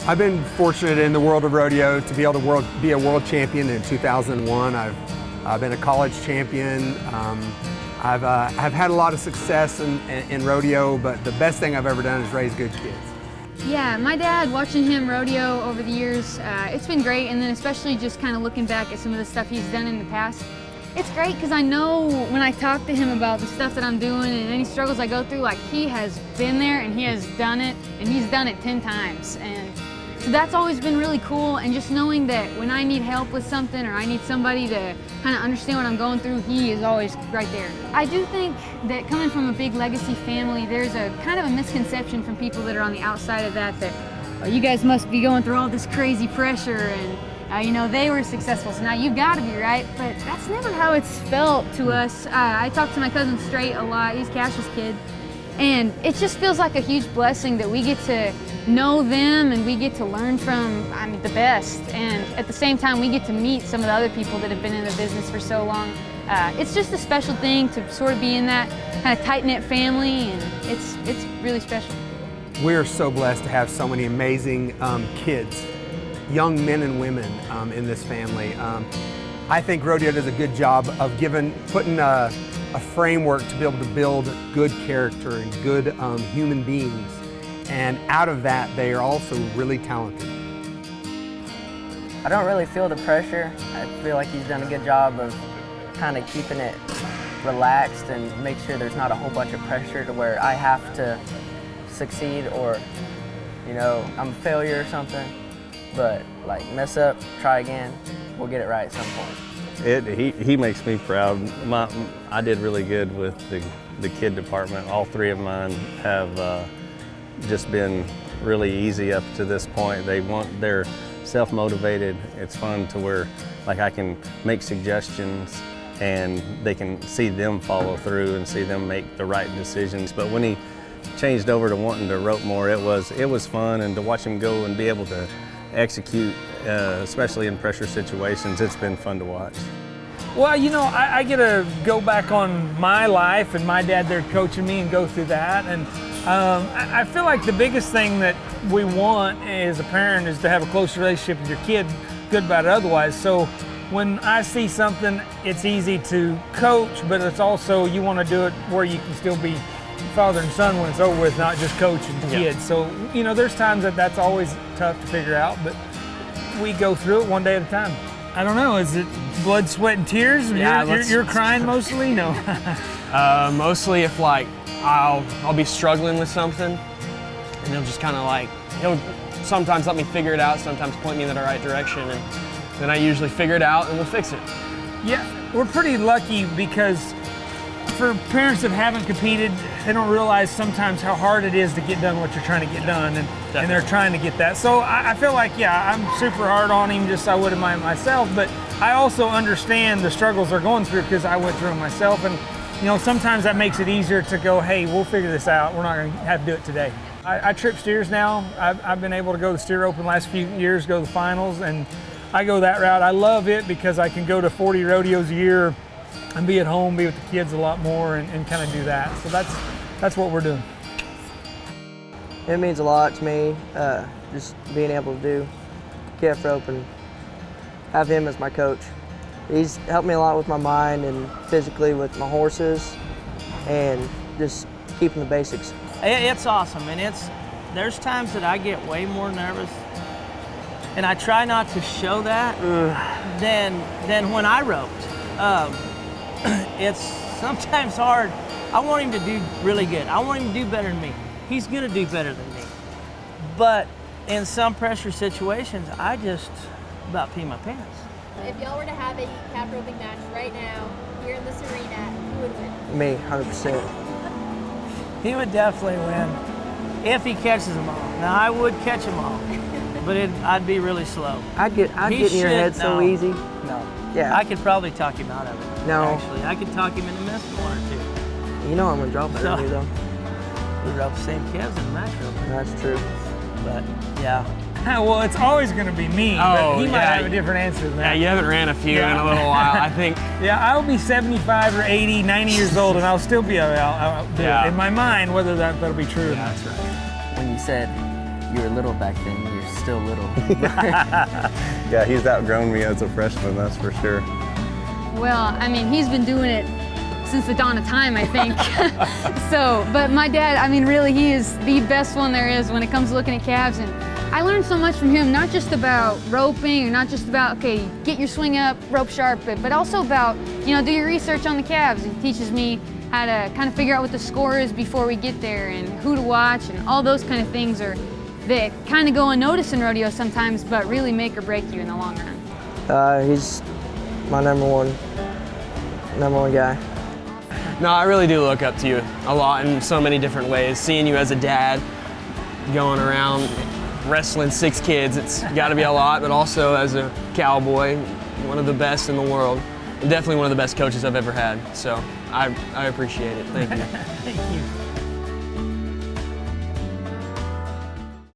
I've been fortunate in the world of rodeo to be able to be a world champion in 2001. I've been a college champion. I've had a lot of success in rodeo, but the best thing I've ever done is raise good kids. Yeah, my dad, watching him rodeo over the years, it's been great, and then especially just kind of looking back at some of the stuff he's done in the past. It's great because I know when I talk to him about the stuff that I'm doing and any struggles I go through, like, he has been there and he has done it, and he's done it 10 times. And so that's always been really cool, and just knowing that when I need help with something or I need somebody to kind of understand what I'm going through, he is always right there. I do think that coming from a big legacy family, there's a kind of a misconception from people that are on the outside of that, oh, you guys must be going through all this crazy pressure and you know, they were successful, so now you've got to be, right? But that's never how it's felt to us. I talk to my cousin Straight a lot. He's Cash's kid. And it just feels like a huge blessing that we get to know them and we get to learn from, I mean, the best. And at the same time, we get to meet some of the other people that have been in the business for so long. It's just a special thing to sort of be in that kind of tight-knit family, and it's really special. We're so blessed to have so many amazing kids, young men and women in this family. I think rodeo does a good job of putting a framework to be able to build good character and good human beings. And out of that, they are also really talented. I don't really feel the pressure. I feel like he's done a good job of kind of keeping it relaxed and make sure there's not a whole bunch of pressure to where I have to succeed or, you know, I'm a failure or something. But like, mess up, try again, we'll get it right at some point. He makes me proud. I did really good with the kid department. All three of mine have just been really easy up to this point. They're self-motivated. It's fun to where, like, I can make suggestions and they can see them follow through and see them make the right decisions. But when he changed over to wanting to rope more, it was fun, and to watch him go and be able to execute, especially in pressure situations, it's been fun to watch. Well, you know, I get to go back on my life and my dad there coaching me and go through that. And I feel like the biggest thing that we want as a parent is to have a close relationship with your kid, good, bad, or otherwise. So when I see something, it's easy to coach, but it's also, you want to do it where you can still be father and son when it's over with, not just coach and kids. So, you know, there's times that's always tough to figure out, but we go through it one day at a time. I don't know, is it blood, sweat, and tears? Yeah, you're crying mostly? No. Mostly if, like, I'll be struggling with something, and he'll just kind of like, he'll sometimes let me figure it out, sometimes point me in the right direction, and then I usually figure it out and we'll fix it. Yeah, we're pretty lucky because for parents that haven't competed, they don't realize sometimes how hard it is to get done what you're trying to get done, and they're trying to get that. So I feel like, yeah, I'm super hard on him, just I would have myself, but I also understand the struggles they're going through because I went through them myself, and you know, sometimes that makes it easier to go, hey, we'll figure this out. We're not going to have to do it today. I trip steers now. I've been able to go to the steer open last few years, go to the finals, and I go that route. I love it because I can go to 40 rodeos a year and be at home, be with the kids a lot more, and kind of do that. So that's what we're doing. It means a lot to me, just being able to do calf rope and have him as my coach. He's helped me a lot with my mind and physically with my horses and just keeping the basics. It's awesome, and there's times that I get way more nervous, and I try not to show that than when I roped. It's sometimes hard. I want him to do really good. I want him to do better than me. He's gonna do better than me. But in some pressure situations, I just about pee my pants. If y'all were to have a calf roping match right now, here in this arena, who would win? Me, 100%. He would definitely win if he catches them all. Now, I would catch them all, but I'd be really slow. I'd get in your head so easy. No. Yeah. I could probably talk him out of it. No. Actually, I could talk him into missing one or two. You know I'm going to draw better than you, though. We rope the same calves in the match rope. That's true. But, yeah. Well, it's always going to be me, but he might have a different answer than that. Yeah, you haven't ran a few in a little while, I think. Yeah, I'll be 75 or 80, 90 years old, and I'll still be I'll do it. In my mind, whether that'll be true or not. That's right. When you said you were little back then. You're still little. Yeah, he's outgrown me as a freshman, that's for sure. Well, I mean, he's been doing it since the dawn of time, I think. So, but my dad, I mean, really, he is the best one there is when it comes to looking at calves. And I learned so much from him, not just about roping, or not just about, okay, get your swing up, rope sharp, but also about, you know, do your research on the calves. He teaches me how to kind of figure out what the score is before we get there and who to watch, and all those kind of things are that kind of go unnoticed in rodeo sometimes, but really make or break you in the long run. He's my number one guy. No, I really do look up to you a lot in so many different ways. Seeing you as a dad, going around wrestling 6 kids, it's got to be a lot, but also as a cowboy, one of the best in the world, and definitely one of the best coaches I've ever had. So I appreciate it. Thank you. Thank you.